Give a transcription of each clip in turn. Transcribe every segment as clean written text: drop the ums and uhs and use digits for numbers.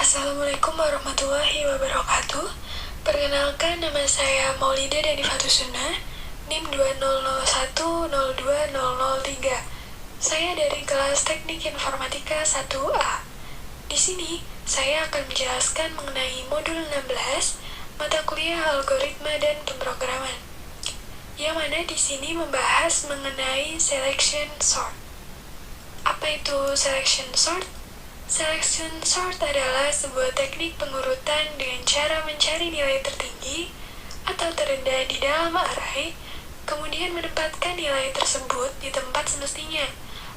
Assalamualaikum warahmatullahi wabarakatuh. Perkenalkan, nama saya Maulida Danifatusuna, NIM 2001020003. Saya dari kelas Teknik Informatika 1A. Di sini, saya akan menjelaskan mengenai modul 16, mata kuliah algoritma dan pemrograman. Yang mana di sini membahas mengenai selection sort. Apa itu selection sort? Selection sort adalah sebuah teknik pengurutan dengan cara mencari nilai tertinggi atau terendah di dalam array, kemudian menempatkan nilai tersebut di tempat semestinya.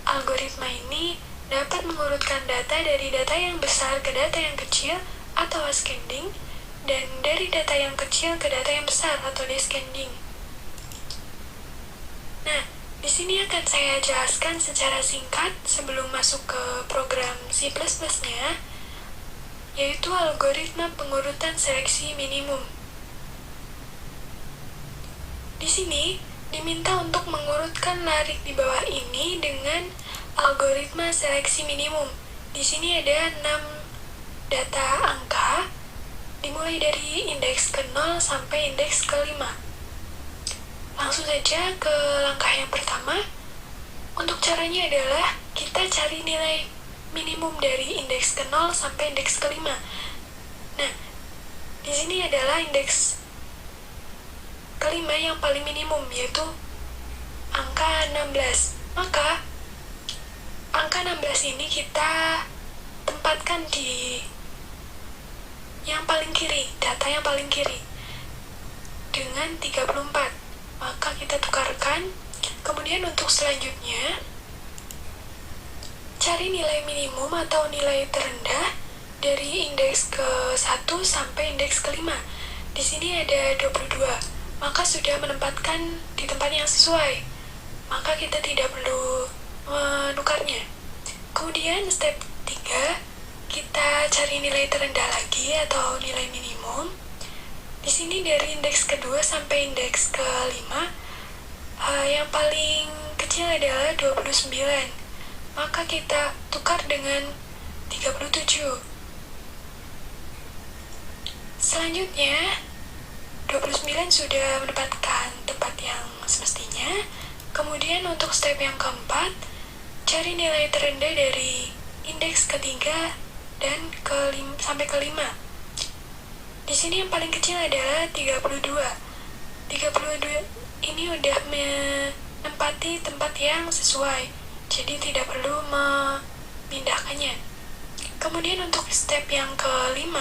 Algoritma ini dapat mengurutkan data dari data yang besar ke data yang kecil atau ascending, dan dari data yang kecil ke data yang besar atau descending. Nah, di sini akan saya jelaskan secara singkat sebelum masuk ke program C++-nya, yaitu algoritma pengurutan seleksi minimum. Di sini diminta untuk mengurutkan larik di bawah ini dengan algoritma seleksi minimum. Di sini ada 6 data angka, dimulai dari indeks ke-0 sampai indeks ke-5. Langsung saja ke langkah yang pertama. Untuk caranya adalah kita cari nilai minimum dari indeks ke-0 sampai indeks ke-5. Nah, di sini adalah indeks ke-5 yang paling minimum, yaitu angka 16. Maka, angka 16 ini kita tempatkan di yang paling kiri, data yang paling kiri, dengan 34. Maka kita tukarkan. Kemudian untuk selanjutnya, cari nilai minimum atau nilai terendah dari indeks ke-1 sampai indeks ke-5. Di sini ada 22. Maka sudah menempatkan di tempat yang sesuai. Maka kita tidak perlu menukarnya. Kemudian step 3, kita cari nilai terendah lagi atau nilai minimum. Di sini dari indeks ke-2 sampai indeks ke-5, yang paling kecil adalah 29. Maka kita tukar dengan 37. Selanjutnya, 29 sudah mendapatkan tempat yang semestinya. Kemudian untuk step yang keempat, cari nilai terendah dari indeks ke-3 dan sampai ke-5. Di sini yang paling kecil adalah 32. 32 ini udah menempati tempat yang sesuai, jadi tidak perlu memindahkannya. Kemudian untuk step yang ke-5,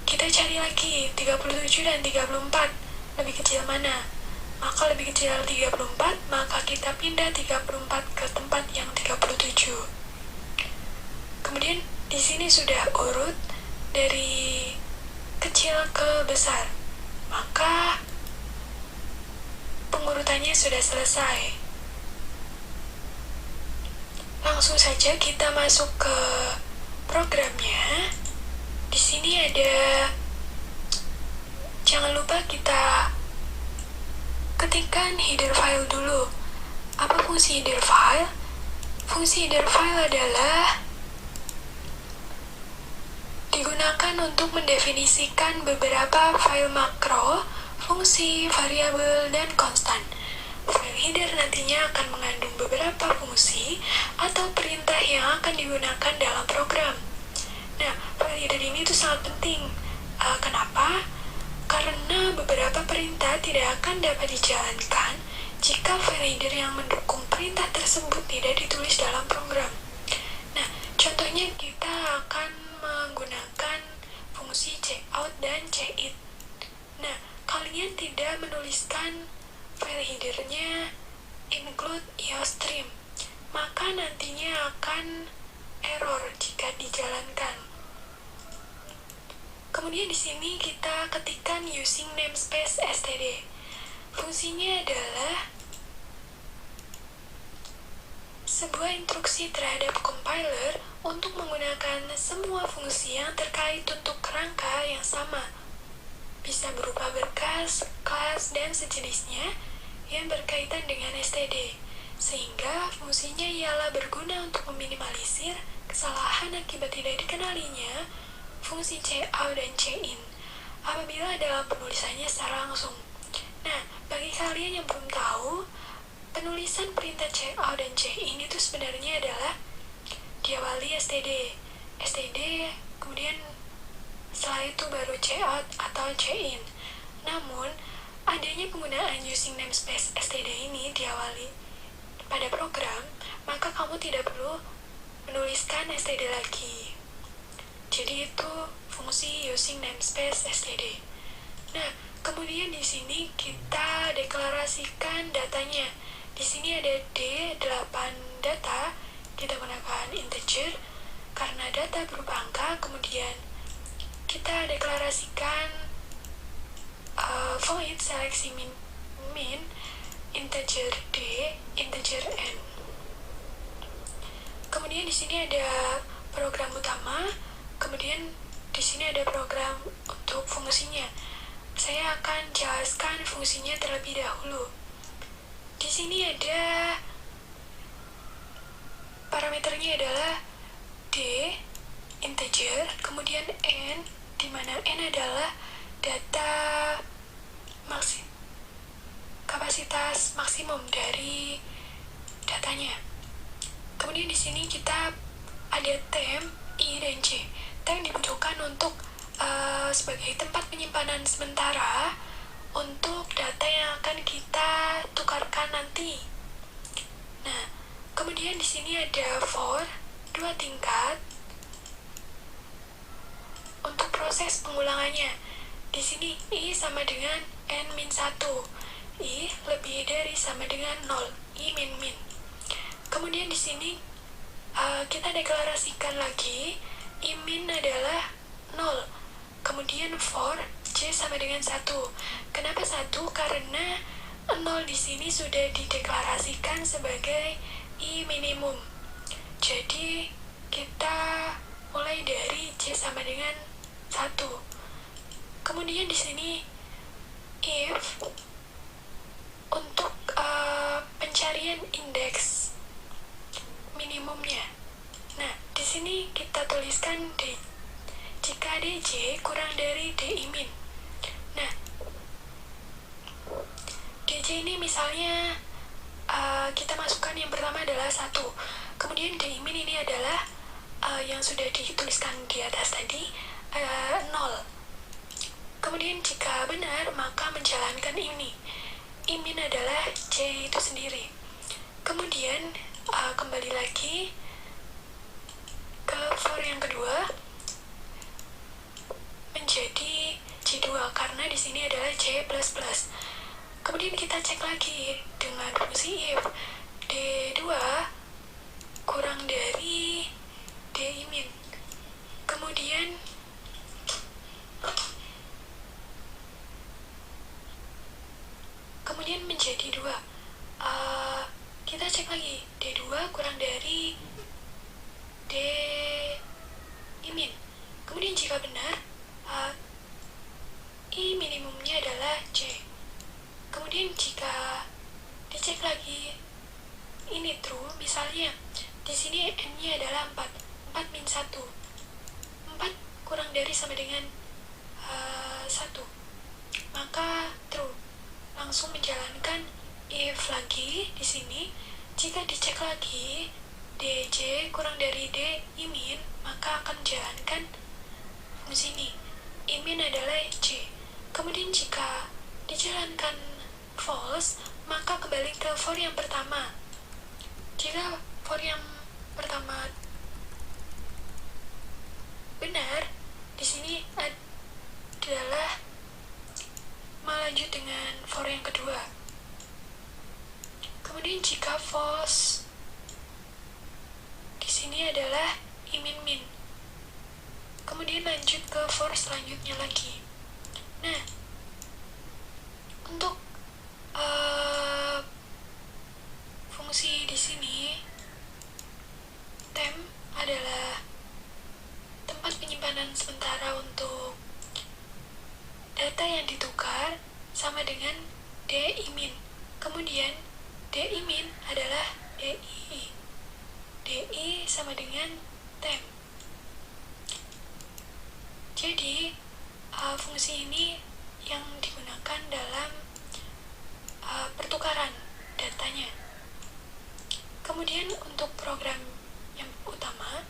kita cari lagi 37 dan 34, lebih kecil mana? Maka lebih kecil 34, maka kita pindah 34 ke tempat yang 37. Kemudian di sini sudah urut dari kecil ke besar, maka pengurutannya sudah selesai. Langsung saja kita masuk ke programnya. Di sini ada, jangan lupa kita ketikkan header file dulu. Apa fungsi header file? Fungsi header file adalah digunakan untuk mendefinisikan beberapa file makro, fungsi, variabel, dan konstan. File header nantinya akan mengandung beberapa fungsi atau perintah yang akan digunakan dalam program. Nah, file header ini tuh sangat penting. Kenapa? Karena beberapa perintah tidak akan dapat dijalankan jika file header yang mendukung perintah tersebut tidak ditulis dalam program. Nah, contohnya kita akan menggunakan fungsi checkout dan checkin. Nah, kalian tidak menuliskan file headernya include iostream, maka nantinya akan error jika dijalankan. Kemudian di sini kita ketikkan using namespace std. Fungsinya adalah sebuah instruksi terhadap compiler untuk menggunakan semua fungsi yang terkait untuk kerangka yang sama. Bisa berupa berkas, kelas, dan sejenisnya yang berkaitan dengan std. Sehingga fungsinya ialah berguna untuk meminimalisir kesalahan akibat tidak dikenalinya fungsi cout dan cin apabila dalam penulisannya secara langsung. Nah, bagi kalian yang belum tahu, penulisan perintah cout dan cin itu sebenarnya adalah diawali std, kemudian setelah itu baru cout atau cin. Namun, adanya penggunaan using namespace std ini diawali pada program, maka kamu tidak perlu menuliskan std lagi. Jadi itu fungsi using namespace std. Nah, kemudian di sini kita deklarasikan datanya. Di sini ada D8 data, kita gunakan integer karena data berupa angka. Kemudian kita deklarasikan void seleksi min integer D, integer N. Kemudian di sini ada program utama, kemudian di sini ada program untuk fungsinya. Saya akan jelaskan fungsinya terlebih dahulu. Di sini ada parameternya adalah D, integer, kemudian N, di mana N adalah data kapasitas maksimum dari datanya. Kemudian di sini kita ada temp, I, dan J. Temp dibutuhkan untuk sebagai tempat penyimpanan sementara untuk data yang akan kita tukarkan nanti. Nah, kemudian di sini ada for 2 tingkat untuk proses pengulangannya. Di sini I sama dengan N-1. I lebih dari sama dengan 0. I min. Kemudian di sini kita deklarasikan lagi I min adalah 0. Kemudian for J sama dengan 1. Kenapa 1? Karena 0 di sini sudah dideklarasikan sebagai I minimum. Jadi kita mulai dari J sama dengan 1. Kemudian di sini if untuk pencarian indeks minimumnya. Nah, di sini kita tuliskan D. Jika DJ kurang dari DI min. Nah, DJ ini misalnya kita masukkan yang pertama adalah 1. Kemudian DI min ini adalah yang sudah dituliskan di atas tadi 0. Kemudian jika benar, maka menjalankan ini. I min adalah J itu sendiri. Kemudian kembali lagi ke for yang kedua menjadi J2 karena di sini adalah J++. Kemudian kita cek lagi dengan fungsi if D2 kurang dari DI min. Kemudian menjadi 2. Kita cek lagi D2 kurang dari DI min. Kemudian jika benar, I minimumnya adalah J. Kemudian jika dicek lagi ini true, misalnya di sini N-nya adalah 4. 4 min 1. 4 kurang dari sama dengan 1. Maka true. Langsung menjalankan if lagi di sini. Jika dicek lagi DJ kurang dari DI min, maka akan menjalankan fungsi ini. I min adalah J. Kemudian jika dijalankan false, maka kembali ke for yang pertama. Jika for yang pertama benar, di sini adalah melanjut dengan for yang kedua. Kemudian jika false, di sini adalah I min. Kemudian lanjut ke for selanjutnya lagi. Nah, untuk fungsi di sini temp adalah tempat penyimpanan sementara untuk data yang ditukar sama dengan DI min. Kemudian DI min adalah DI. DI sama dengan temp. Jadi, fungsi ini yang digunakan dalam pertukaran datanya. Kemudian untuk program yang utama,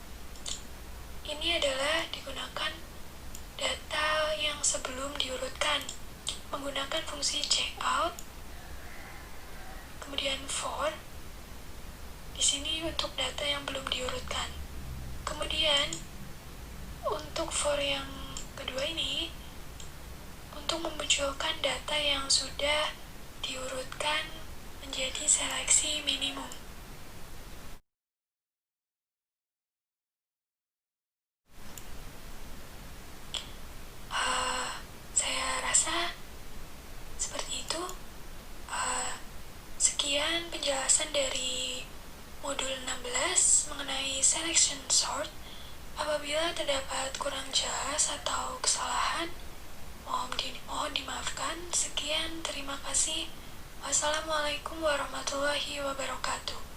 ini adalah digunakan data yang sebelum diurutkan menggunakan fungsi checkout, kemudian for. Di sini untuk data yang belum diurutkan. Kemudian untuk for yang kedua ini untuk memunculkan data yang sudah diurutkan menjadi seleksi minimum. Saya rasa seperti itu. Sekian penjelasan dari modul 16 mengenai selection sort. Apabila terdapat kurang jelas atau kesalahan, mohon dimaafkan. Sekian, terima kasih. Wassalamualaikum warahmatullahi wabarakatuh.